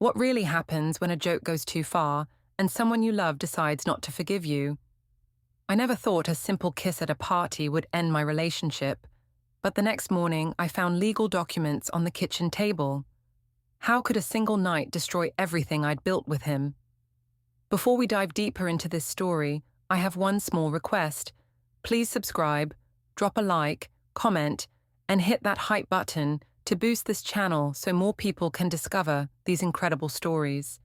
What really happens when a joke goes too far and someone you love decides not to forgive you? I never thought a simple kiss at a party would end my relationship, but the next morning I found legal documents on the kitchen table. How could a single night destroy everything I'd built with him? Before we dive deeper into this story, I have one small request. Please subscribe, drop a like, comment, and hit that hype button to boost this channel so more people can discover these incredible stories.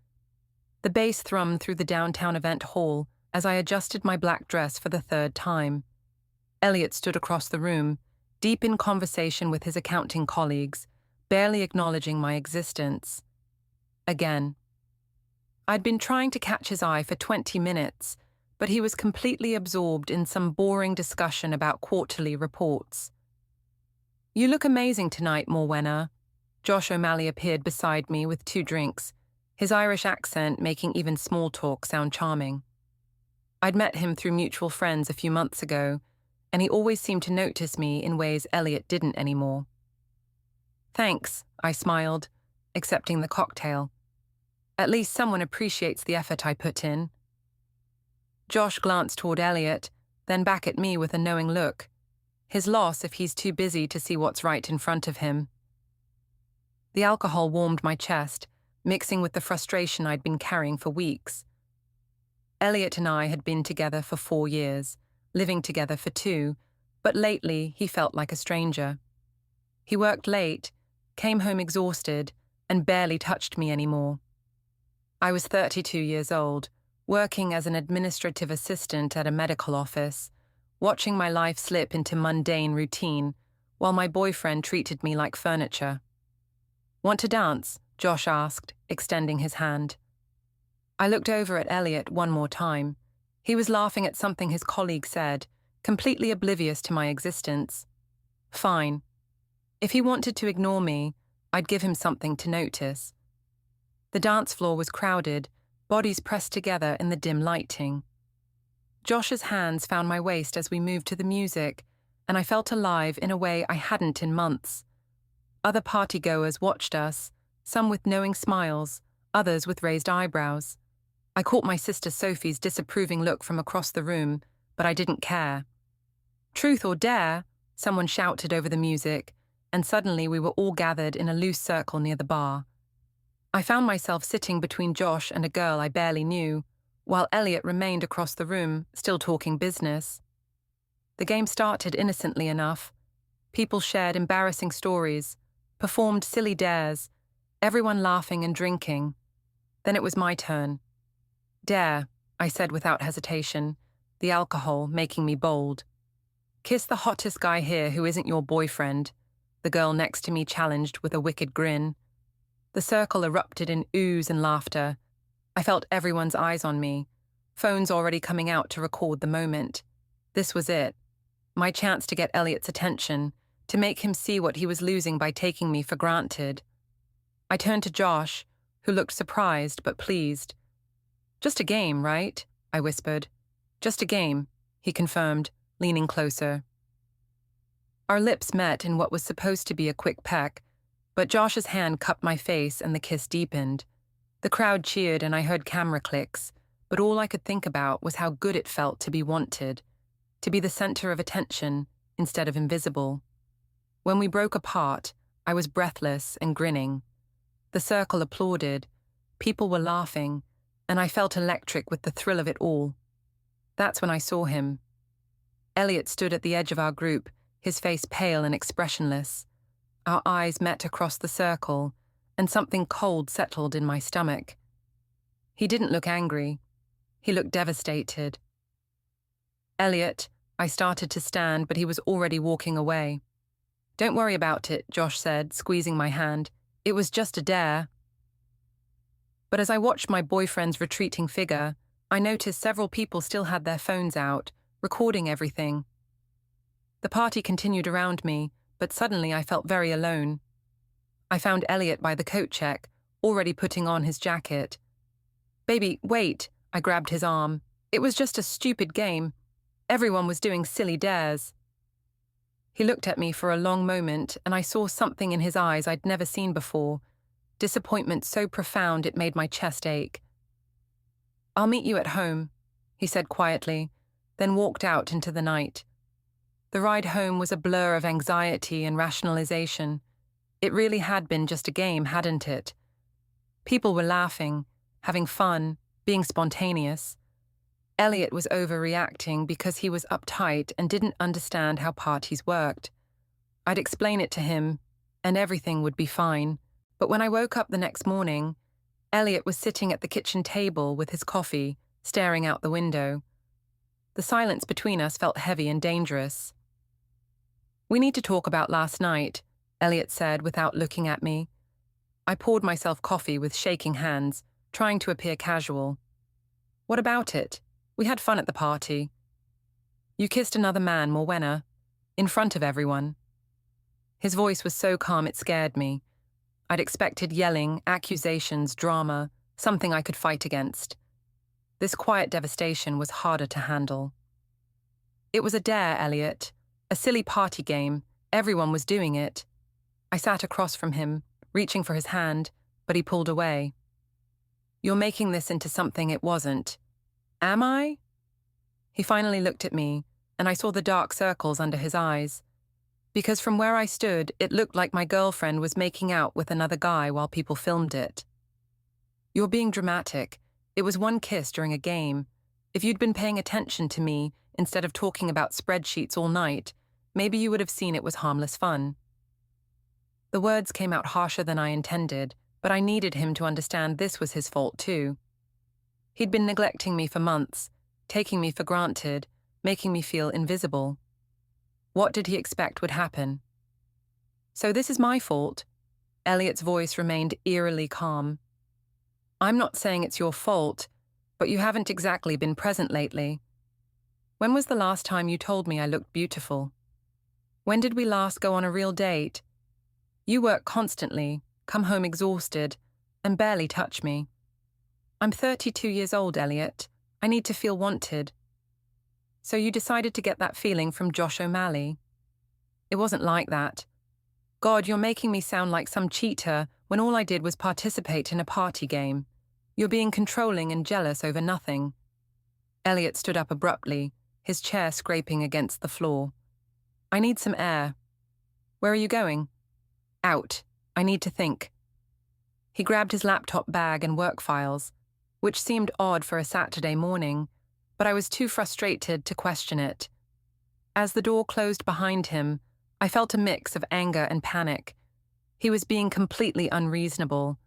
The bass thrummed through the downtown event hall as I adjusted my black dress for the third time. Eliot stood across the room, deep in conversation with his accounting colleagues, barely acknowledging my existence. Again. I'd been trying to catch his eye for 20 minutes, but he was completely absorbed in some boring discussion about quarterly reports. "You look amazing tonight, Morwenna." Josh O'Malley appeared beside me with 2 drinks, his Irish accent making even small talk sound charming. I'd met him through mutual friends a few months ago, and he always seemed to notice me in ways Eliot didn't anymore. "Thanks," I smiled, accepting the cocktail. "At least someone appreciates the effort I put in." Josh glanced toward Eliot, then back at me with a knowing look. His loss if he's too busy to see what's right in front of him. The alcohol warmed my chest, mixing with the frustration I'd been carrying for weeks. Eliot and I had been together for 4 years, living together for 2, but lately he felt like a stranger. He worked late, came home exhausted, and barely touched me anymore. I was 32 years old, working as an administrative assistant at a medical office, watching my life slip into mundane routine, while my boyfriend treated me like furniture. "Want to dance?" Josh asked, extending his hand. I looked over at Eliot one more time. He was laughing at something his colleague said, completely oblivious to my existence. Fine. If he wanted to ignore me, I'd give him something to notice. The dance floor was crowded, bodies pressed together in the dim lighting. Josh's hands found my waist as we moved to the music, and I felt alive in a way I hadn't in months. Other partygoers watched us, some with knowing smiles, others with raised eyebrows. I caught my sister Sophie's disapproving look from across the room, but I didn't care. "Truth or dare?" someone shouted over the music, and suddenly we were all gathered in a loose circle near the bar. I found myself sitting between Josh and a girl I barely knew, while Eliot remained across the room, still talking business. The game started innocently enough. People shared embarrassing stories, performed silly dares, everyone laughing and drinking. Then it was my turn. "Dare," I said without hesitation, the alcohol making me bold. "Kiss the hottest guy here who isn't your boyfriend," the girl next to me challenged with a wicked grin. The circle erupted in oohs and laughter. I felt everyone's eyes on me, phones already coming out to record the moment. This was it. My chance to get Eliot's attention, to make him see what he was losing by taking me for granted. I turned to Josh, who looked surprised but pleased. "Just a game, right?" I whispered. "Just a game," he confirmed, leaning closer. Our lips met in what was supposed to be a quick peck, but Josh's hand cupped my face and the kiss deepened. The crowd cheered and I heard camera clicks, but all I could think about was how good it felt to be wanted, to be the center of attention instead of invisible. When we broke apart, I was breathless and grinning. The circle applauded, people were laughing, and I felt electric with the thrill of it all. That's when I saw him. Eliot stood at the edge of our group, his face pale and expressionless. Our eyes met across the circle, and something cold settled in my stomach. He didn't look angry. He looked devastated. "Eliot," I started to stand, but he was already walking away. "Don't worry about it," Josh said, squeezing my hand. "It was just a dare." But as I watched my boyfriend's retreating figure, I noticed several people still had their phones out, recording everything. The party continued around me, but suddenly I felt very alone. I found Eliot by the coat check, already putting on his jacket. "Baby, wait," I grabbed his arm. "It was just a stupid game. Everyone was doing silly dares." He looked at me for a long moment, and I saw something in his eyes I'd never seen before. disappointment so profound it made my chest ache. "I'll meet you at home," he said quietly, then walked out into the night. The ride home was a blur of anxiety and rationalization. It really had been just a game, hadn't it? People were laughing, having fun, being spontaneous. Eliot was overreacting because he was uptight and didn't understand how parties worked. I'd explain it to him, and everything would be fine. But when I woke up the next morning, Eliot was sitting at the kitchen table with his coffee, staring out the window. The silence between us felt heavy and dangerous. "We need to talk about last night," Eliot said without looking at me. I poured myself coffee with shaking hands, trying to appear casual. "What about it? We had fun at the party." "You kissed another man, Morwenna, in front of everyone." His voice was so calm it scared me. I'd expected yelling, accusations, drama, something I could fight against. This quiet devastation was harder to handle. "It was a dare, Eliot. A silly party game. Everyone was doing it." I sat across from him, reaching for his hand, but he pulled away. "You're making this into something it wasn't." "Am I?" He finally looked at me, and I saw the dark circles under his eyes. Because from where I stood, it looked like my girlfriend was making out with another guy while people filmed it. "You're being dramatic. It was one kiss during a game. If you'd been paying attention to me instead of talking about spreadsheets all night, maybe you would have seen it was harmless fun." The words came out harsher than I intended, but I needed him to understand this was his fault too. He'd been neglecting me for months, taking me for granted, making me feel invisible. What did he expect would happen? "So this is my fault?" Eliot's voice remained eerily calm. "I'm not saying it's your fault, but you haven't exactly been present lately. When was the last time you told me I looked beautiful? When did we last go on a real date? You work constantly, come home exhausted, and barely touch me. I'm 32 years old, Eliot. I need to feel wanted." "So you decided to get that feeling from Josh O'Malley?" "It wasn't like that. God, you're making me sound like some cheater when all I did was participate in a party game. You're being controlling and jealous over nothing." Eliot stood up abruptly, his chair scraping against the floor. "I need some air." "Where are you going?" "Out. I need to think." He grabbed his laptop bag and work files, which seemed odd for a Saturday morning, but I was too frustrated to question it. As the door closed behind him, I felt a mix of anger and panic. He was being completely unreasonable,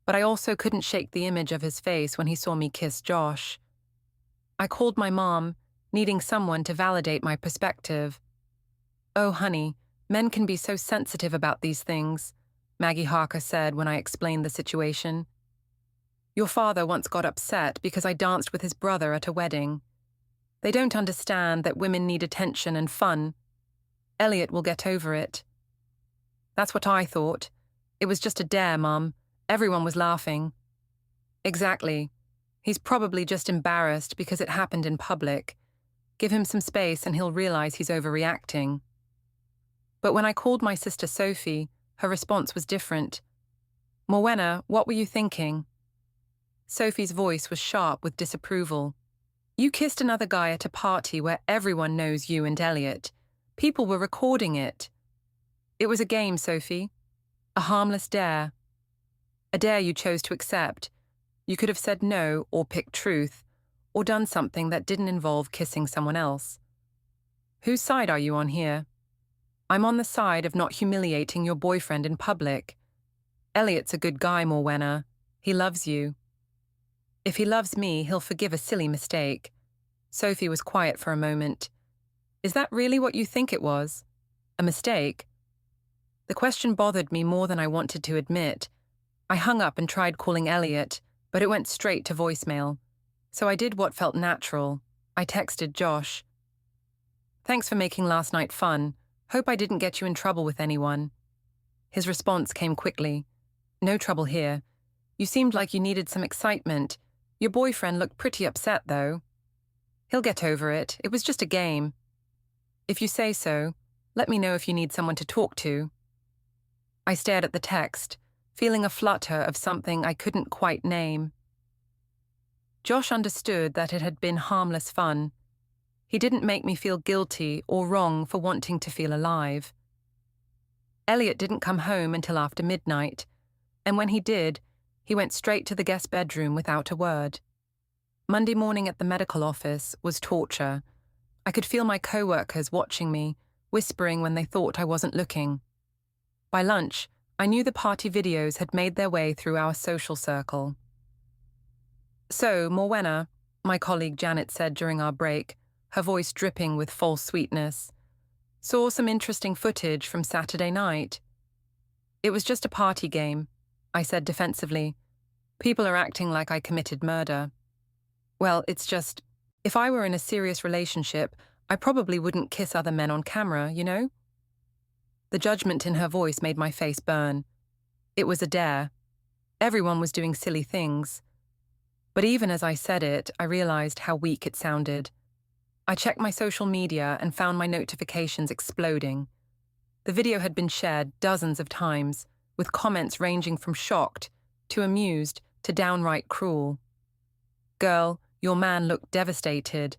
but I also couldn't shake the image of his face when he saw me kiss Josh. I called my mom, needing someone to validate my perspective. "Oh, honey, men can be so sensitive about these things," Maggie Harker said when I explained the situation. "Your father once got upset because I danced with his brother at a wedding. They don't understand that women need attention and fun. Eliot will get over it." "That's what I thought. It was just a dare, Mum. Everyone was laughing." "Exactly. He's probably just embarrassed because it happened in public. Give him some space and he'll realize he's overreacting." But when I called my sister Sophie, her response was different. "Morwenna, what were you thinking?" Sophie's voice was sharp with disapproval. "You kissed another guy at a party where everyone knows you and Eliot. People were recording it." "It was a game, Sophie. A harmless dare. A dare you chose to accept. You could have said no or picked truth, or done something that didn't involve kissing someone else. Whose side are you on here?" "I'm on the side of not humiliating your boyfriend in public. Eliot's a good guy, Morwenna. He loves you." "If he loves me, he'll forgive a silly mistake." Sophie was quiet for a moment. "Is that really what you think it was? A mistake?" The question bothered me more than I wanted to admit. I hung up and tried calling Eliot, but it went straight to voicemail. So I did what felt natural. I texted Josh. "Thanks for making last night fun. Hope I didn't get you in trouble with anyone." His response came quickly. "No trouble here. You seemed like you needed some excitement. Your boyfriend looked pretty upset, though." "He'll get over it. It was just a game." "If you say so, let me know if you need someone to talk to." I stared at the text, feeling a flutter of something I couldn't quite name. Josh understood that it had been harmless fun. He didn't make me feel guilty or wrong for wanting to feel alive. Eliot didn't come home until after midnight, and when he did, he went straight to the guest bedroom without a word. Monday morning at the medical office was torture. I could feel my co-workers watching me, whispering when they thought I wasn't looking. By lunch, I knew the party videos had made their way through our social circle. "So, Morwenna," my colleague Janet said during our break, her voice dripping with false sweetness, "saw some interesting footage from Saturday night." "It was just a party game," I said defensively. "People are acting like I committed murder." "Well, it's just, if I were in a serious relationship, I probably wouldn't kiss other men on camera, you know?" The judgment in her voice made my face burn. It was a dare. Everyone was doing silly things. But even as I said it, I realized how weak it sounded. I checked my social media and found my notifications exploding. The video had been shared dozens of times, with comments ranging from shocked to amused to downright cruel. "Girl, your man looked devastated.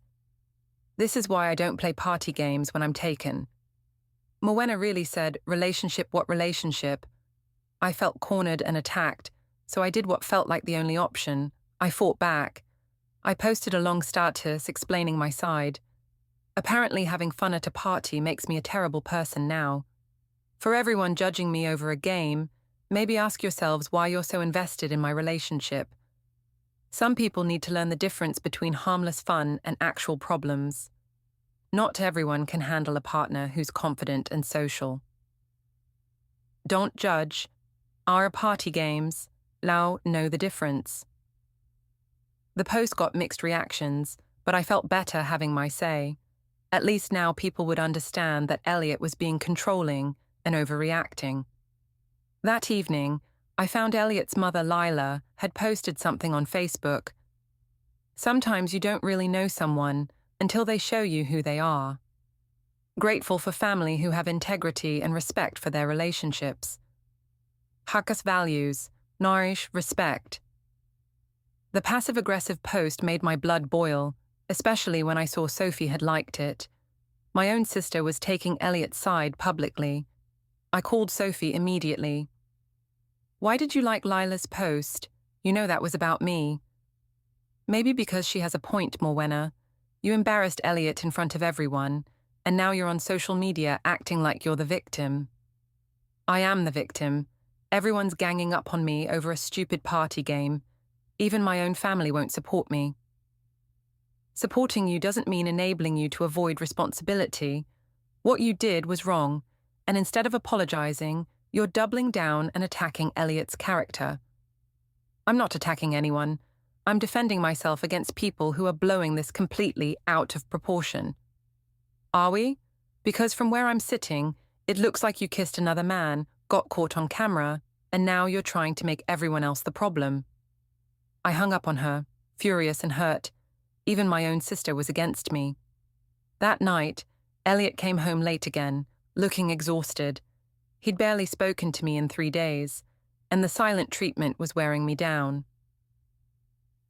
This is why I don't play party games when I'm taken." Morwenna really said, "Relationship, what relationship?" I felt cornered and attacked, so I did what felt like the only option. I fought back. I posted a long status explaining my side. Apparently having fun at a party makes me a terrible person now. For everyone judging me over a game, maybe ask yourselves why you're so invested in my relationship. Some people need to learn the difference between harmless fun and actual problems. Not everyone can handle a partner who's confident and social. Don't judge. Our party games. Now know the difference. The post got mixed reactions, but I felt better having my say. At least now people would understand that Eliot was being controlling and overreacting. That evening, I found Eliot's mother, Lila, had posted something on Facebook. Sometimes you don't really know someone until they show you who they are. Grateful for family who have integrity and respect for their relationships. Hakas values, nourish, respect. The passive-aggressive post made my blood boil, especially when I saw Sophie had liked it. My own sister was taking Eliot's side publicly. I called Sophie immediately. "Why did you like Lila's post? You know that was about me." "Maybe because she has a point, Morwenna. You embarrassed Eliot in front of everyone, and now you're on social media acting like you're the victim." "I am the victim. Everyone's ganging up on me over a stupid party game. Even my own family won't support me." "Supporting you doesn't mean enabling you to avoid responsibility. What you did was wrong, and instead of apologizing, you're doubling down and attacking Eliot's character." "I'm not attacking anyone. I'm defending myself against people who are blowing this completely out of proportion." "Are we? Because from where I'm sitting, it looks like you kissed another man, got caught on camera, and now you're trying to make everyone else the problem." I hung up on her, furious and hurt. Even my own sister was against me. That night, Eliot came home late again, looking exhausted. He'd barely spoken to me in 3 days, and the silent treatment was wearing me down.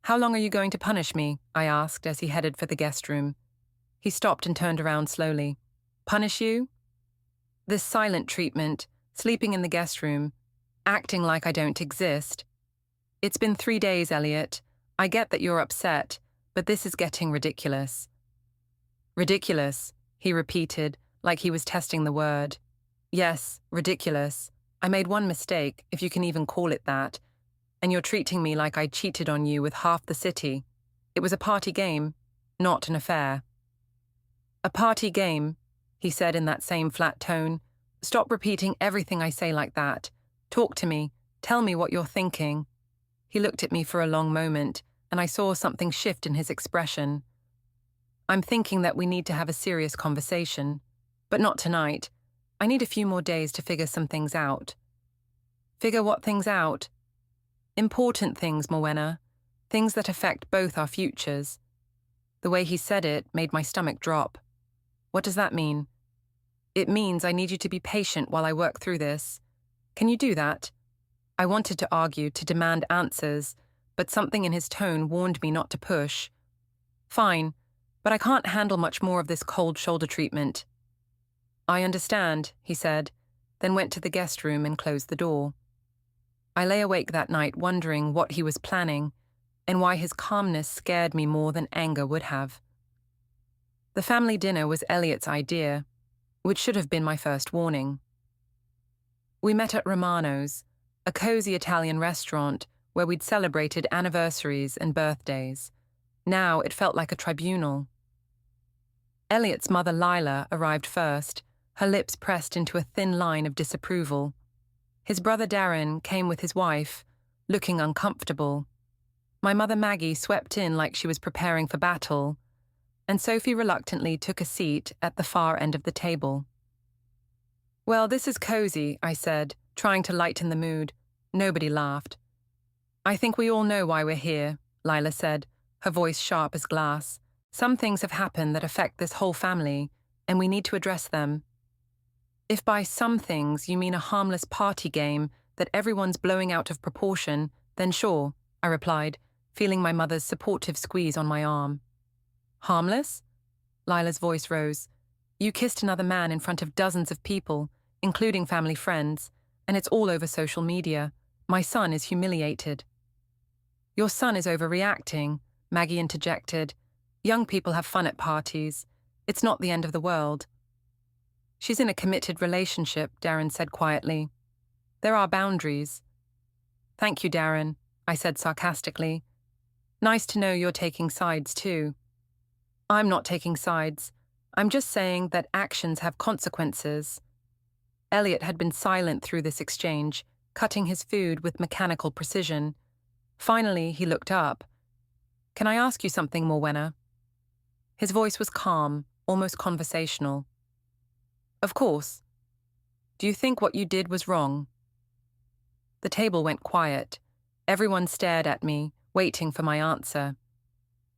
"How long are you going to punish me?" I asked as he headed for the guest room. He stopped and turned around slowly. "Punish you?" "This silent treatment, sleeping in the guest room, acting like I don't exist. It's been 3 days, Eliot. I get that you're upset, but this is getting ridiculous." "Ridiculous," he repeated, like he was testing the word. "Yes, ridiculous. I made one mistake, if you can even call it that, and you're treating me like I cheated on you with half the city. It was a party game, not an affair." "A party game," he said in that same flat tone. "Stop repeating everything I say like that. Talk to me. Tell me what you're thinking." He looked at me for a long moment, and I saw something shift in his expression. "I'm thinking that we need to have a serious conversation. But not tonight. I need a few more days to figure some things out." "Figure what things out?" "Important things, Morwenna. Things that affect both our futures." The way he said it made my stomach drop. "What does that mean?" "It means I need you to be patient while I work through this. Can you do that?" I wanted to argue, to demand answers, but something in his tone warned me not to push. Fine, but I can't handle much more of this cold shoulder treatment. I understand, he said, then went to the guest room and closed the door. I lay awake that night wondering what he was planning and why his calmness scared me more than anger would have. The family dinner was Eliot's idea, which should have been my first warning. We met at Romano's, a cozy Italian restaurant where we'd celebrated anniversaries and birthdays. Now it felt like a tribunal. Eliot's mother Lila arrived first, her lips pressed into a thin line of disapproval. His brother Darren came with his wife, looking uncomfortable. My mother Maggie swept in like she was preparing for battle, and Sophie reluctantly took a seat at the far end of the table. "Well, this is cozy," I said, trying to lighten the mood. Nobody laughed. "I think we all know why we're here," Lila said, her voice sharp as glass. "Some things have happened that affect this whole family, and we need to address them. If by some things you mean a harmless party game that everyone's blowing out of proportion, then sure," I replied, feeling my mother's supportive squeeze on my arm. "Harmless?" Lila's voice rose. "You kissed another man in front of dozens of people, including family friends, and it's all over social media. My son is humiliated." "Your son is overreacting," Maggie interjected. "Young people have fun at parties. It's not the end of the world." "She's in a committed relationship," Darren said quietly. "There are boundaries." "Thank you, Darren," I said sarcastically. "Nice to know you're taking sides too." "I'm not taking sides. I'm just saying that actions have consequences." Eliot had been silent through this exchange, cutting his food with mechanical precision. Finally, he looked up. "Can I ask you something, Morwenna?" His voice was calm, almost conversational. "Of course. Do you think what you did was wrong?" The table went quiet. Everyone stared at me, waiting for my answer.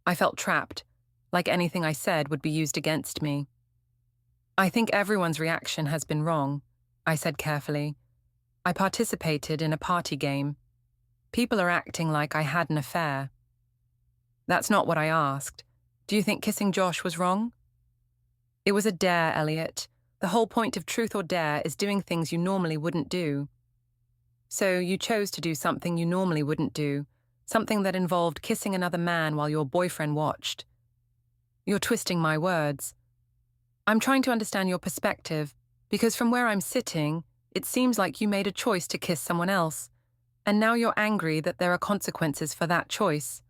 I felt trapped, like anything I said would be used against me. "I think everyone's reaction has been wrong," I said carefully. "I participated in a party game. People are acting like I had an affair." "That's not what I asked. Do you think kissing Josh was wrong?" "It was a dare, Eliot. The whole point of truth or dare is doing things you normally wouldn't do. So you chose to do something you normally wouldn't do, something that involved kissing another man while your boyfriend watched." "You're twisting my words." "I'm trying to understand your perspective, because from where I'm sitting, it seems like you made a choice to kiss someone else, and now you're angry that there are consequences for that choice."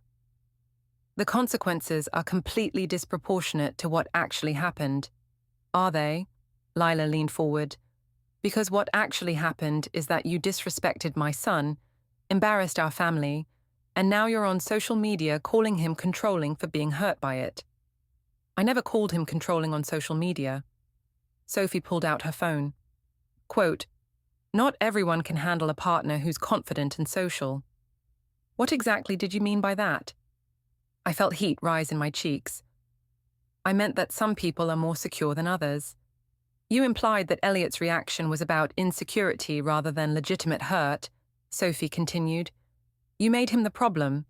"The consequences are completely disproportionate to what actually happened." "Are they?" Lila leaned forward. "Because what actually happened is that you disrespected my son, embarrassed our family, and now you're on social media calling him controlling for being hurt by it." "I never called him controlling on social media." Sophie pulled out her phone. Quote, "Not everyone can handle a partner who's confident and social." "What exactly did you mean by that?" I felt heat rise in my cheeks. "I meant that some people are more secure than others. You implied that Eliot's reaction was about insecurity rather than legitimate hurt," Sophie continued. "You made him the problem."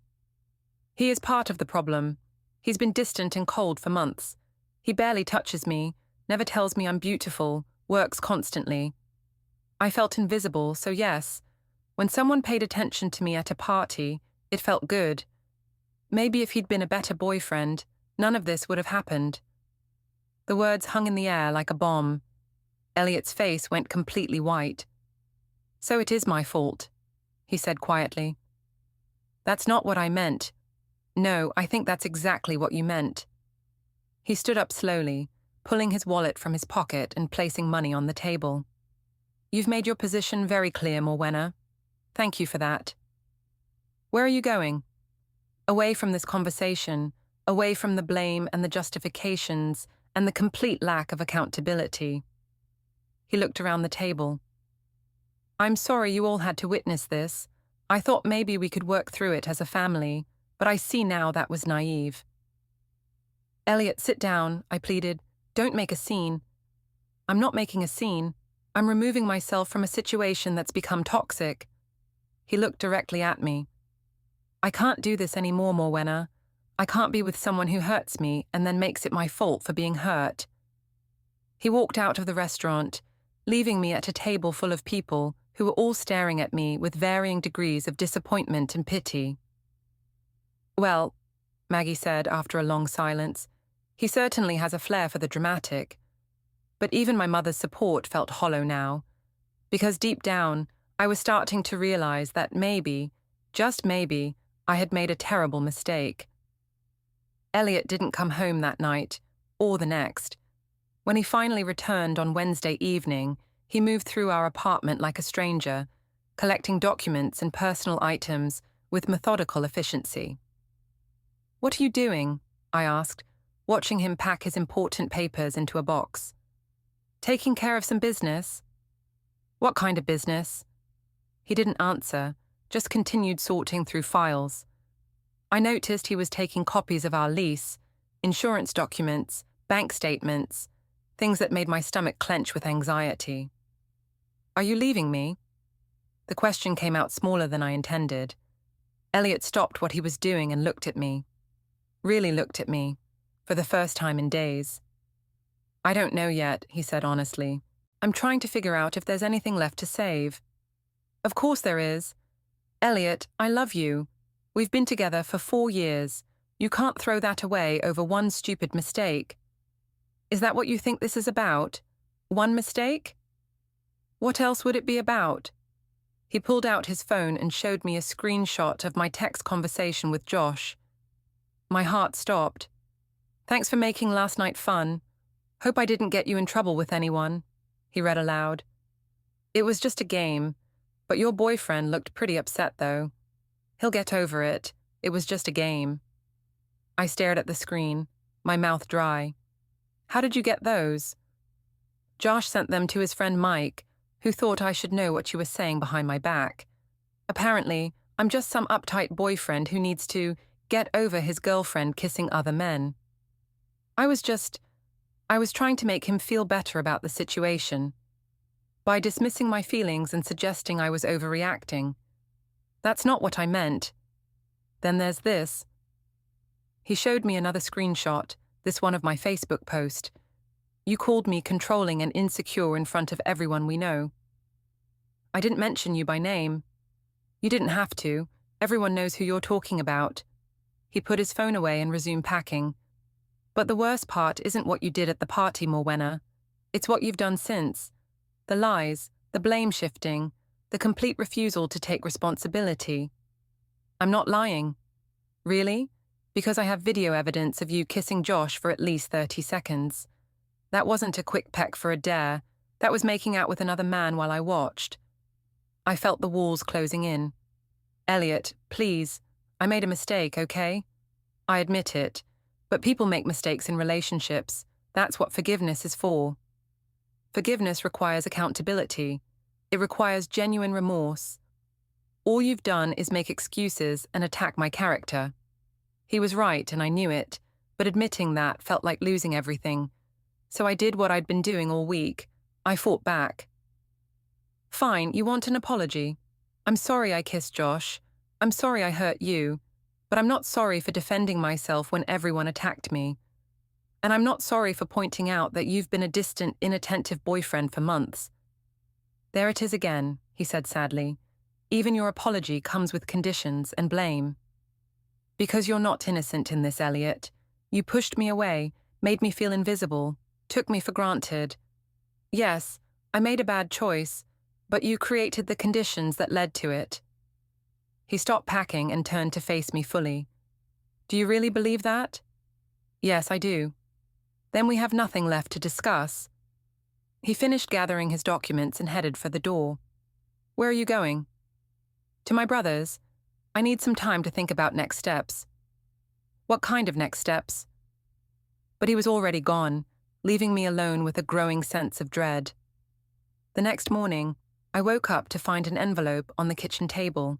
"He is part of the problem. He's been distant and cold for months. He barely touches me, never tells me I'm beautiful, works constantly. I felt invisible, so yes, when someone paid attention to me at a party, it felt good. Maybe if he'd been a better boyfriend, none of this would have happened." The words hung in the air like a bomb. Eliot's face went completely white. "So it is my fault," he said quietly. "That's not what I meant. No, I think that's exactly what you meant." He stood up slowly, pulling his wallet from his pocket and placing money on the table. "You've made your position very clear, Morwenna. Thank you for that." "Where are you going?" "Away from this conversation, away from the blame and the justifications and the complete lack of accountability." He looked around the table. "I'm sorry you all had to witness this. I thought maybe we could work through it as a family, but I see now that was naive." "Eliot, sit down," I pleaded. "Don't make a scene." "I'm not making a scene. I'm removing myself from a situation that's become toxic." He looked directly at me. I can't do this anymore, Morwenna. I can't be with someone who hurts me and then makes it my fault for being hurt. He walked out of the restaurant, leaving me at a table full of people who were all staring at me with varying degrees of disappointment and pity. Well, Maggie said after a long silence, he certainly has a flair for the dramatic. But even my mother's support felt hollow now, because deep down, I was starting to realize that maybe, just maybe, I had made a terrible mistake. Eliot didn't come home that night, or the next. When he finally returned on Wednesday evening, he moved through our apartment like a stranger, collecting documents and personal items with methodical efficiency. "What are you doing?" I asked, watching him pack his important papers into a box. "Taking care of some business?" "What kind of business?" He didn't answer, just continued sorting through files. I noticed he was taking copies of our lease, insurance documents, bank statements, things that made my stomach clench with anxiety. "Are you leaving me?" The question came out smaller than I intended. Eliot stopped what he was doing and looked at me. Really looked at me, for the first time in days. "I don't know yet," he said honestly. "I'm trying to figure out if there's anything left to save." "Of course there is. Eliot, I love you. We've been together for 4 years. You can't throw that away over one stupid mistake." "Is that what you think this is about? One mistake?" "What else would it be about?" He pulled out his phone and showed me a screenshot of my text conversation with Josh. My heart stopped. "Thanks for making last night fun. Hope I didn't get you in trouble with anyone," he read aloud. "It was just a game, but your boyfriend looked pretty upset though. He'll get over it. It was just a game." I stared at the screen, my mouth dry. "How did you get those?" "Josh sent them to his friend Mike, who thought I should know what you were saying behind my back. Apparently, I'm just some uptight boyfriend who needs to get over his girlfriend kissing other men. I was trying to make him feel better about the situation, by dismissing my feelings and suggesting I was overreacting. That's not what I meant. Then there's this." He showed me another screenshot, this one of my Facebook post. "You called me controlling and insecure in front of everyone we know." "I didn't mention you by name." "You didn't have to. Everyone knows who you're talking about." He put his phone away and resumed packing. "But the worst part isn't what you did at the party, Morwenna. It's what you've done since. The lies, the blame shifting, the complete refusal to take responsibility." "I'm not lying." "Really? Because I have video evidence of you kissing Josh for at least 30 seconds. That wasn't a quick peck for a dare. That was making out with another man while I watched." I felt the walls closing in. "Eliot, please. I made a mistake, okay? I admit it. But people make mistakes in relationships. That's what forgiveness is for. Forgiveness requires accountability. It requires genuine remorse. All you've done is make excuses and attack my character." He was right, and I knew it, but admitting that felt like losing everything. So I did what I'd been doing all week. I fought back. "Fine, you want an apology. I'm sorry I kissed Josh. I'm sorry I hurt you. But I'm not sorry for defending myself when everyone attacked me. And I'm not sorry for pointing out that you've been a distant, inattentive boyfriend for months." "There it is again," he said sadly. "Even your apology comes with conditions and blame." "Because you're not innocent in this, Eliot. You pushed me away, made me feel invisible, took me for granted. Yes, I made a bad choice, but you created the conditions that led to it." He stopped packing and turned to face me fully. "Do you really believe that?" "Yes, I do." "Then we have nothing left to discuss." He finished gathering his documents and headed for the door. "Where are you going?" "To my brother's. I need some time to think about next steps." "What kind of next steps?" But he was already gone, leaving me alone with a growing sense of dread. The next morning, I woke up to find an envelope on the kitchen table.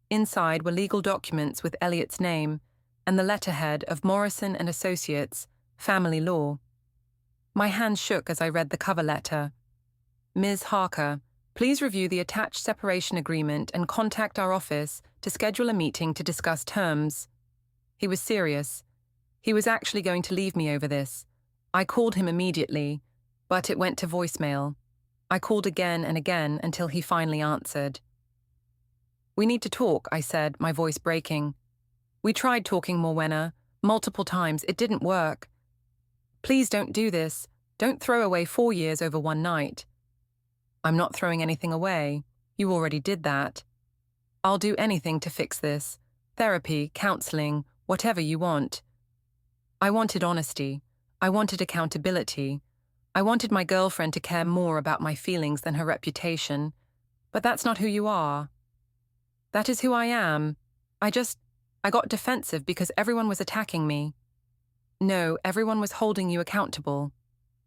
Inside were legal documents with Eliot's name and the letterhead of Morrison and Associates, Family Law. My hands shook as I read the cover letter. Ms. Harker, Please review the attached separation agreement and contact our office to schedule a meeting to discuss terms. He was serious. He was actually going to leave me over this. I called him immediately, but it went to voicemail. I called again and again until he finally answered. "We need to talk," I said, my voice breaking. "We tried talking, Morwenna, multiple times. It didn't work. Please don't do this. Don't throw away 4 years over one night." "I'm not throwing anything away. You already did that. I'll do anything to fix this. Therapy, counseling, whatever you want." I wanted honesty. I wanted accountability. I wanted my girlfriend to care more about my feelings than her reputation. But that's not who you are. "That is who I am. I got defensive because everyone was attacking me." "No, everyone was holding you accountable.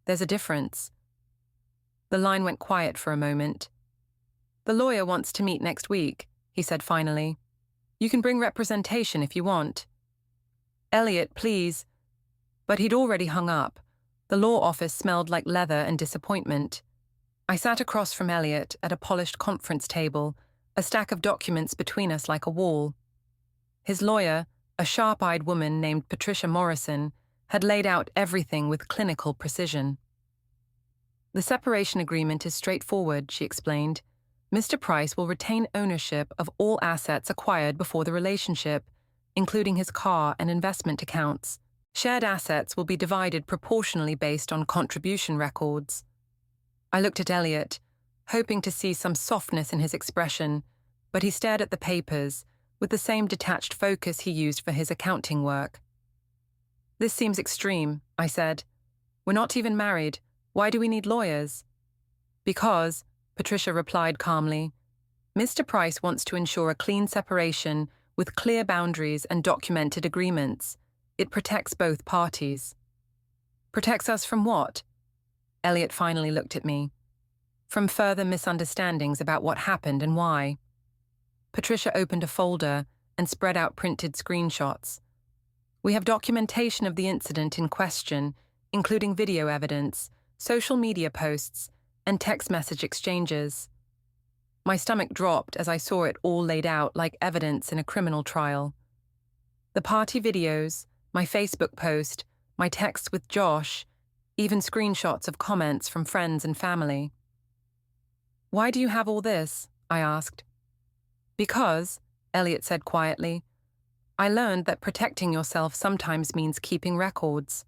There's a difference." The line went quiet for a moment. "The lawyer wants to meet next week," he said finally. "You can bring representation if you want." "Eliot, please." But he'd already hung up. The law office smelled like leather and disappointment. I sat across from Eliot at a polished conference table, a stack of documents between us like a wall. His lawyer, a sharp-eyed woman named Patricia Morrison, had laid out everything with clinical precision. "The separation agreement is straightforward," she explained. "Mr. Price will retain ownership of all assets acquired before the relationship, including his car and investment accounts. Shared assets will be divided proportionally based on contribution records." I looked at Eliot, hoping to see some softness in his expression, but he stared at the papers with the same detached focus he used for his accounting work. "This seems extreme," I said. "We're not even married. Why do we need lawyers?" "Because," Patricia replied calmly, "Mr. Price wants to ensure a clean separation with clear boundaries and documented agreements. It protects both parties." "Protects us from what?" Eliot finally looked at me. "From further misunderstandings about what happened and why." Patricia opened a folder and spread out printed screenshots. "We have documentation of the incident in question, including video evidence, social media posts, and text message exchanges." My stomach dropped as I saw it all laid out like evidence in a criminal trial. The party videos, my Facebook post, my texts with Josh, even screenshots of comments from friends and family. "Why do you have all this?" I asked. "Because," Eliot said quietly, "I learned that protecting yourself sometimes means keeping records."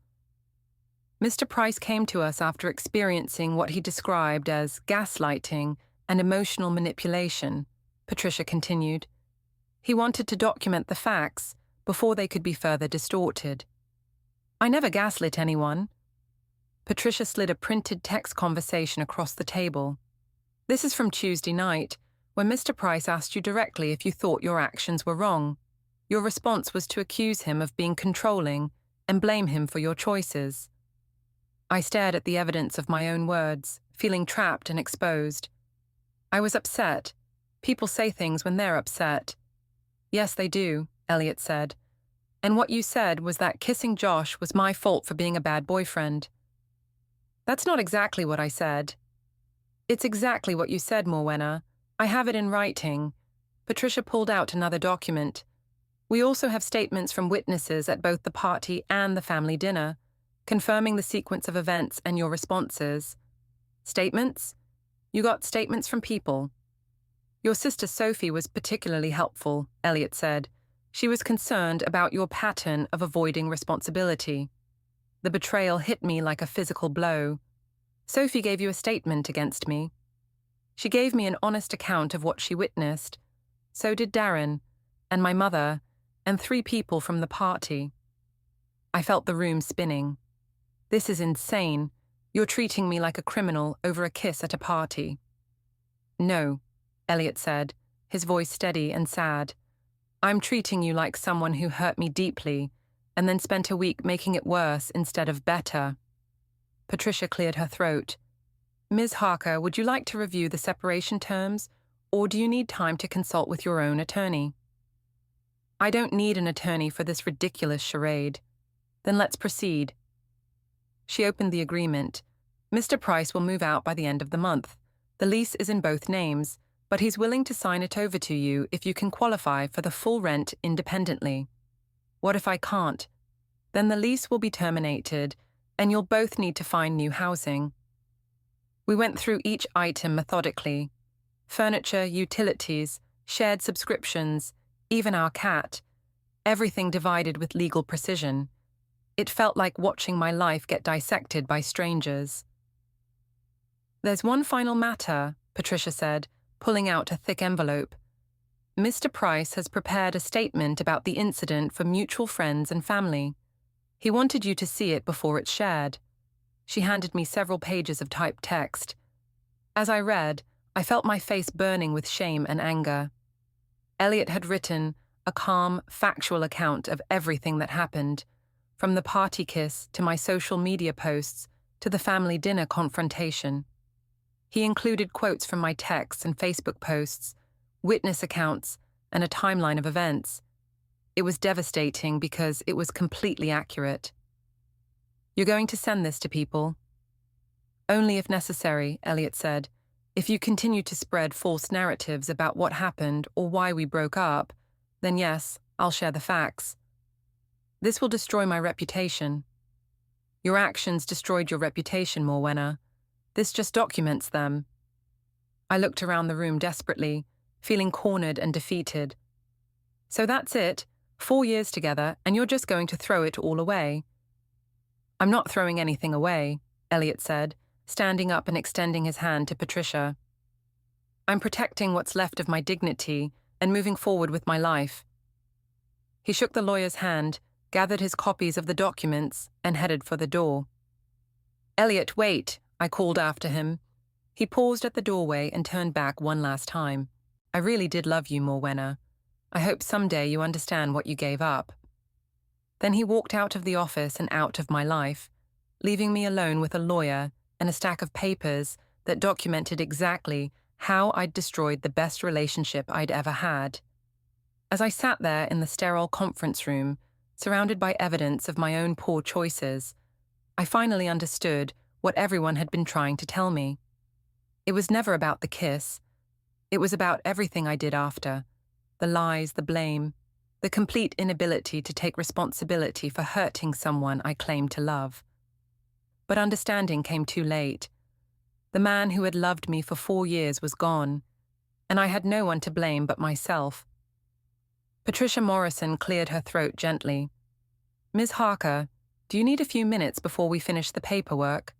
Mr. Price came to us after experiencing what he described as gaslighting and emotional manipulation, Patricia continued. "He wanted to document the facts before they could be further distorted." "I never gaslit anyone." Patricia slid a printed text conversation across the table. "This is from Tuesday night, when Mr. Price asked you directly if you thought your actions were wrong. Your response was to accuse him of being controlling and blame him for your choices." I stared at the evidence of my own words, feeling trapped and exposed. I was upset. People say things when they're upset. "Yes, they do," Eliot said. "And what you said was that kissing Josh was my fault for being a bad boyfriend." "That's not exactly what I said." "It's exactly what you said, Morwenna. I have it in writing." Patricia pulled out another document. "We also have statements from witnesses at both the party and the family dinner, confirming the sequence of events and your responses." "Statements? You got statements from people?" "Your sister Sophie was particularly helpful," Eliot said. "She was concerned about your pattern of avoiding responsibility." The betrayal hit me like a physical blow. "Sophie gave you a statement against me." "She gave me an honest account of what she witnessed. So did Darren, and my mother, and 3 people from the party." I felt the room spinning. "This is insane. You're treating me like a criminal over a kiss at a party." "No," Eliot said, his voice steady and sad. "I'm treating you like someone who hurt me deeply and then spent a week making it worse instead of better." Patricia cleared her throat. "Ms. Harker, would you like to review the separation terms, or do you need time to consult with your own attorney?" "I don't need an attorney for this ridiculous charade." "Then let's proceed." She opened the agreement. "Mr. Price will move out by the end of the month. The lease is in both names, but he's willing to sign it over to you if you can qualify for the full rent independently. What if I can't? Then the lease will be terminated, and you'll both need to find new housing. We went through each item methodically. Furniture, utilities, shared subscriptions, even our cat. Everything divided with legal precision. It felt like watching my life get dissected by strangers. "There's one final matter," Patricia said, pulling out a thick envelope. "Mr. Price has prepared a statement about the incident for mutual friends and family. He wanted you to see it before it's shared." She handed me several pages of typed text. As I read, I felt my face burning with shame and anger. Eliot had written a calm, factual account of everything that happened, from the party kiss to my social media posts to the family dinner confrontation. He included quotes from my texts and Facebook posts, witness accounts, and a timeline of events. It was devastating because it was completely accurate. "You're going to send this to people?" "Only if necessary," Eliot said. "If you continue to spread false narratives about what happened or why we broke up, then yes, I'll share the facts. This will destroy my reputation." "Your actions destroyed your reputation, Morwenna. This just documents them." I looked around the room desperately, feeling cornered and defeated. "So that's it? 4 years together, and you're just going to throw it all away?" "I'm not throwing anything away," Eliot said, standing up and extending his hand to Patricia. "I'm protecting what's left of my dignity and moving forward with my life." He shook the lawyer's hand, gathered his copies of the documents, and headed for the door. "Eliot, wait," I called after him. He paused at the doorway and turned back one last time. "I really did love you, Morwenna. I hope someday you understand what you gave up." Then he walked out of the office and out of my life, leaving me alone with a lawyer and a stack of papers that documented exactly how I'd destroyed the best relationship I'd ever had. As I sat there in the sterile conference room, surrounded by evidence of my own poor choices, I finally understood what everyone had been trying to tell me. It was never about the kiss. It was about everything I did after. The lies, the blame, the complete inability to take responsibility for hurting someone I claimed to love. But understanding came too late. The man who had loved me for 4 years was gone, and I had no one to blame but myself. Patricia Morrison cleared her throat gently. "Ms. Harker, do you need a few minutes before we finish the paperwork?"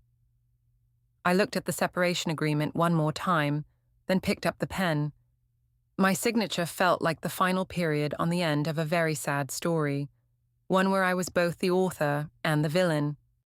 I looked at the separation agreement one more time, then picked up the pen. My signature felt like the final period on the end of a very sad story, one where I was both the author and the villain.